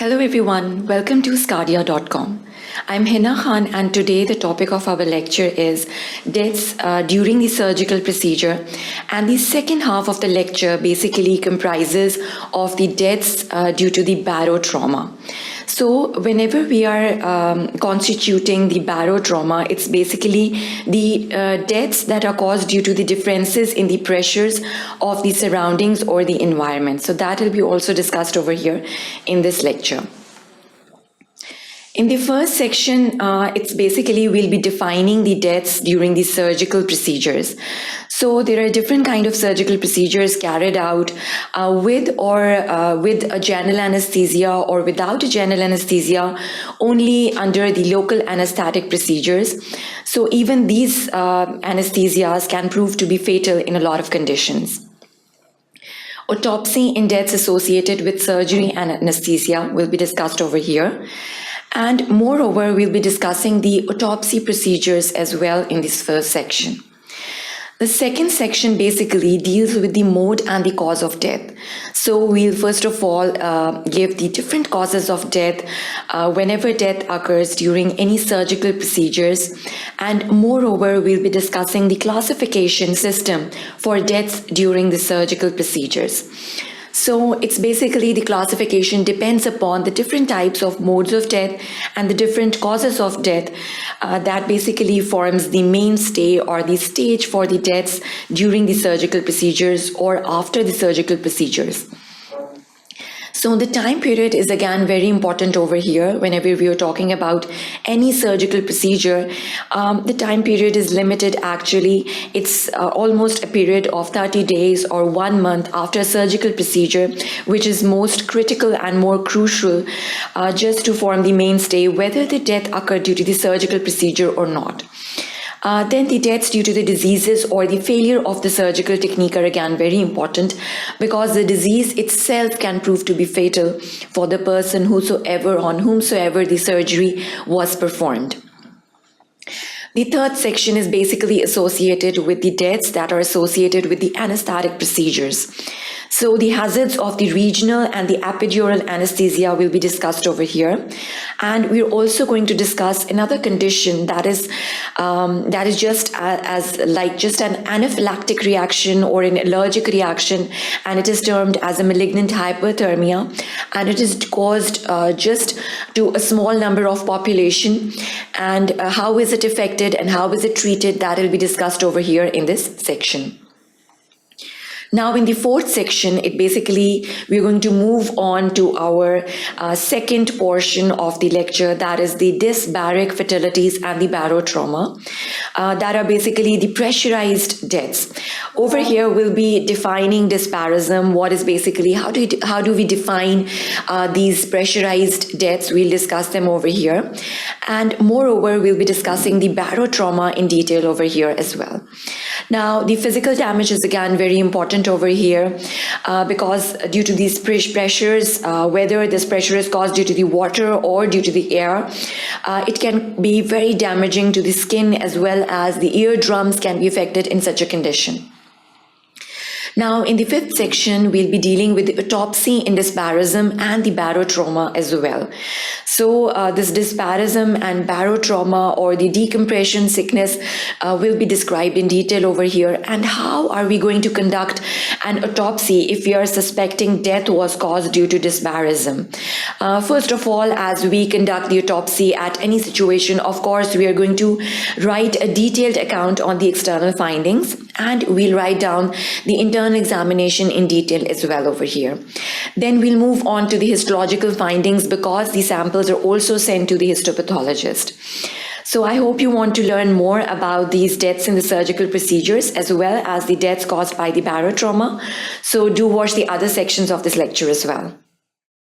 Hello everyone, welcome to sqadia.com. I'm Hina Khan and today the topic of our lecture is deaths during the surgical procedure, and the second half of the lecture basically comprises of the deaths due to the barotrauma. So whenever we are constituting the barotrauma, it's basically the deaths that are caused due to the differences in the pressures of the surroundings or the environment. So that will be also discussed over here in this lecture. In the first section, it's basically we'll be defining the deaths during the surgical procedures. So there are different kind of surgical procedures carried out with a general anesthesia or without a general anesthesia, only under the local anesthetic procedures. So even these anesthesias can prove to be fatal in a lot of conditions. Autopsy in deaths associated with surgery and anesthesia will be discussed over here. And moreover, we'll be discussing the autopsy procedures as well in this first section. The second section basically deals with the mode and the cause of death. So we'll first of all give the different causes of death whenever death occurs during any surgical procedures. And moreover, we'll be discussing the classification system for deaths during the surgical procedures. So it's basically the classification depends upon the different types of modes of death and the different causes of death that basically forms the mainstay or the stage for the deaths during the surgical procedures or after the surgical procedures. So the time period is again very important over here whenever we are talking about any surgical procedure. The time period is limited actually. It's almost a period of 30 days or 1 month after a surgical procedure, which is most critical and more crucial just to form the mainstay whether the death occurred due to the surgical procedure or not. Then the deaths due to the diseases or the failure of the surgical technique are again very important because the disease itself can prove to be fatal for the person on whomsoever the surgery was performed. The third section is basically associated with the deaths that are associated with the anesthetic procedures. So the hazards of the regional and the epidural anesthesia will be discussed over here. And we're also going to discuss another condition that is just an anaphylactic reaction or an allergic reaction, and it is termed as a malignant hyperthermia, and it is caused just to a small number of population. And how is it affected and how is it treated, that will be discussed over here in this section. Now in the fourth section, we're going to move on to our second portion of the lecture, that is the dysbaric fatalities and the barotrauma, that are basically the pressurized deaths. Over here we'll be defining dysbarism, what is basically, how do we define these pressurized deaths. We'll discuss them over here. And moreover, we'll be discussing the barotrauma in detail over here as well. Now, the physical damage is again very important over here because due to these pressures, whether this pressure is caused due to the water or due to the air, it can be very damaging to the skin as well as the eardrums can be affected in such a condition. Now, in the fifth section, we'll be dealing with the autopsy in dysbarism and the barotrauma as well. So this dysbarism and barotrauma or the decompression sickness will be described in detail over here. And how are we going to conduct an autopsy if we are suspecting death was caused due to dysbarism? First of all, as we conduct the autopsy at any situation, of course, we are going to write a detailed account on the external findings, and we'll write down the internal examination in detail as well over here. Then we'll move on to the histological findings because the samples are also sent to the histopathologist. So I hope you want to learn more about these deaths in the surgical procedures as well as the deaths caused by the barotrauma. So do watch the other sections of this lecture as well.